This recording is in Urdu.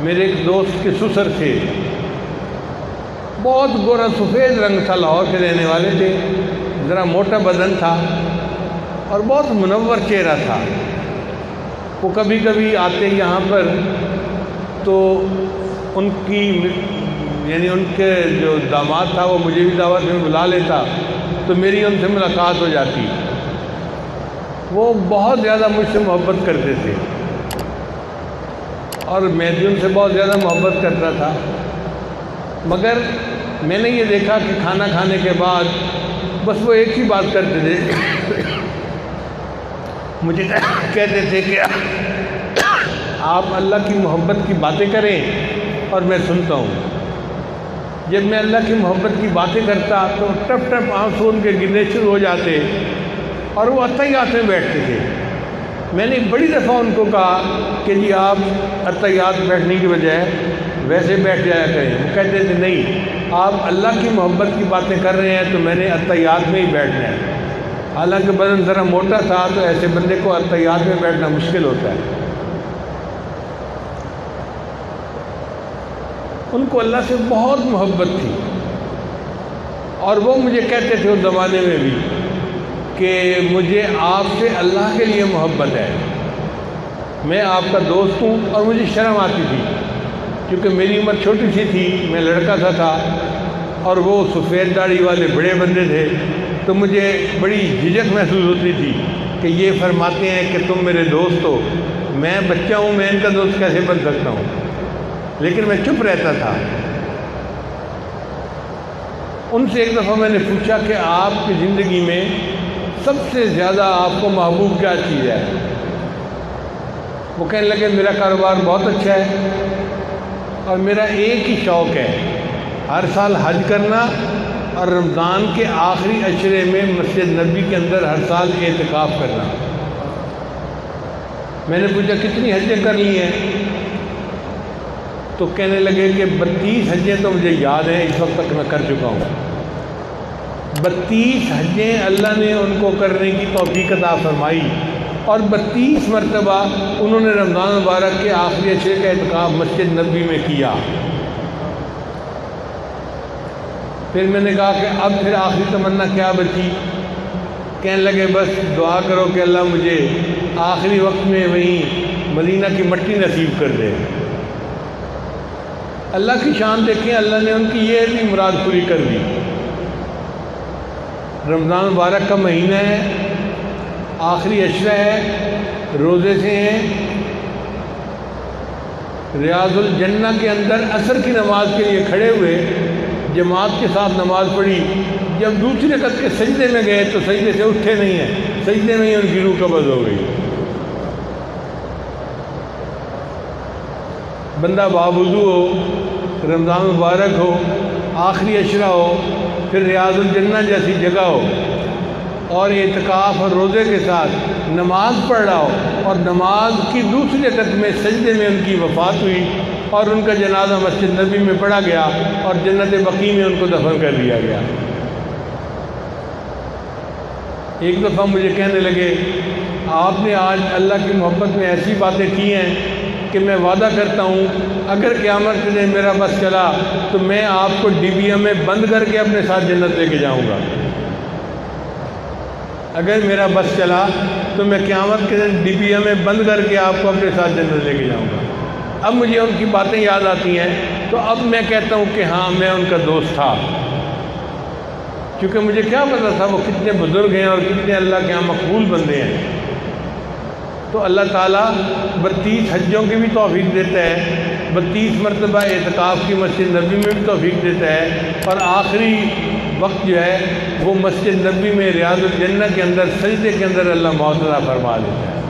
میرے ایک دوست کے سسر تھے، بہت گورا سفید رنگ تھا، لاہور کے رہنے والے تھے، ذرا موٹا بدن تھا اور بہت منور چہرہ تھا۔ وہ کبھی کبھی آتے یہاں پر تو ان کی یعنی ان کے جو داماد تھا وہ مجھے بھی دعوت میں بلا لیتا تو میری ان سے ملاقات ہو جاتی۔ وہ بہت زیادہ مجھ سے محبت کرتے تھے اور میں بھی ان سے بہت زیادہ محبت کرتا تھا، مگر میں نے یہ دیکھا کہ کھانا کھانے کے بعد بس وہ ایک ہی بات کرتے تھے، مجھے کہتے تھے کہ آپ اللہ کی محبت کی باتیں کریں اور میں سنتا ہوں۔ جب میں اللہ کی محبت کی باتیں کرتا تو ٹپ ٹپ آنسو ان کے گرنے شروع ہو جاتے اور وہ عطیات میں بیٹھتے تھے۔ میں نے بڑی دفعہ ان کو کہا کہ جی آپ عطیات بیٹھنے کی بجائے ویسے بیٹھ جایا کریں۔ وہ کہتے تھے نہیں، آپ اللہ کی محبت کی باتیں کر رہے ہیں تو میں نے عطیات میں ہی بیٹھنا ہے۔ حالانکہ بدن ذرا موٹا تھا تو ایسے بندے کو عطیات میں بیٹھنا مشکل ہوتا ہے۔ ان کو اللہ سے بہت محبت تھی اور وہ مجھے کہتے تھے اس زمانے میں بھی کہ مجھے آپ سے اللہ کے لیے محبت ہے، میں آپ کا دوست ہوں۔ اور مجھے شرم آتی تھی کیونکہ میری عمر چھوٹی سی تھی، میں لڑکا سا تھا اور وہ سفید داڑھی والے بڑے بندے تھے، تو مجھے بڑی جھجک محسوس ہوتی تھی کہ یہ فرماتے ہیں کہ تم میرے دوست ہو، میں بچہ ہوں، میں ان کا دوست کیسے بن سکتا ہوں؟ لیکن میں چپ رہتا تھا۔ ان سے ایک دفعہ میں نے پوچھا کہ آپ کی زندگی میں سب سے زیادہ آپ کو محبوب کیا چیز ہے؟ وہ کہنے لگے میرا کاروبار بہت اچھا ہے اور میرا ایک ہی شوق ہے، ہر سال حج کرنا اور رمضان کے آخری عشرے میں مسجد نبی کے اندر ہر سال اعتکاف کرنا۔ میں نے پوچھا کتنی حجیں کر لی ہیں؟ تو کہنے لگے کہ 32 حجیں تو مجھے یاد ہیں، اس وقت تک میں کر چکا ہوں۔ 32 حجیں اللہ نے ان کو کرنے کی توفیق عطا فرمائی اور 32 مرتبہ انہوں نے رمضان مبارک کے آخری عشرے کا اعتکاف مسجد نبی میں کیا۔ پھر میں نے کہا کہ اب پھر آخری تمنا کیا بچی؟ کہنے لگے بس دعا کرو کہ اللہ مجھے آخری وقت میں وہیں مدینہ کی مٹی نصیب کر دے۔ اللہ کی شان دیکھیں، اللہ نے ان کی یہ بھی مراد پوری کر دی۔ رمضان مبارک کا مہینہ ہے، آخری عشرہ ہے، روزے سے ہیں، ریاض الجنہ کے اندر عصر کی نماز کے لیے کھڑے ہوئے، جماعت کے ساتھ نماز پڑھی۔ جب دوسری رکعت کے سجدے میں گئے تو سجدے سے اٹھے نہیں ہیں، سجدے میں ہی ان کی روح قبض ہو گئی۔ بندہ باوضو ہو، رمضان مبارک ہو، آخری عشرہ ہو، پھر ریاض الجنہ جیسی جگہ ہو اور اعتکاف اور روزے کے ساتھ نماز پڑھ رہا ہو اور نماز کی دوسری رکعت میں سجدے میں ان کی وفات ہوئی اور ان کا جنازہ مسجد نبی میں پڑھا گیا اور جنت بقیع میں ان کو دفن کر دیا گیا۔ ایک دفعہ مجھے کہنے لگے آپ نے آج اللہ کی محبت میں ایسی باتیں کی ہیں کہ میں وعدہ کرتا ہوں اگر قیامت کے دن میرا بس چلا تو میں آپ کو ڈبیا میں بند کر کے اپنے ساتھ جنت لے کے جاؤں گا۔ اگر میرا بس چلا تو میں قیامت کے دن ڈبیا میں بند کر کے آپ کو اپنے ساتھ جنت لے کے جاؤں گا۔ اب مجھے ان کی باتیں یاد آتی ہیں تو اب میں کہتا ہوں کہ ہاں میں ان کا دوست تھا، کیونکہ مجھے کیا پتا تھا وہ کتنے بزرگ ہیں اور کتنے اللہ کے ہاں مقبول بندے ہیں۔ تو اللہ تعالیٰ 32 حجوں کی بھی توفیق دیتا ہے، 32 مرتبہ اعتکاف کی مسجد نبی میں بھی توفیق دیتا ہے اور آخری وقت جو ہے وہ مسجد نبی میں ریاض الجنہ کے اندر سجدے کے اندر اللہ موت عطا فرما دیتا ہے۔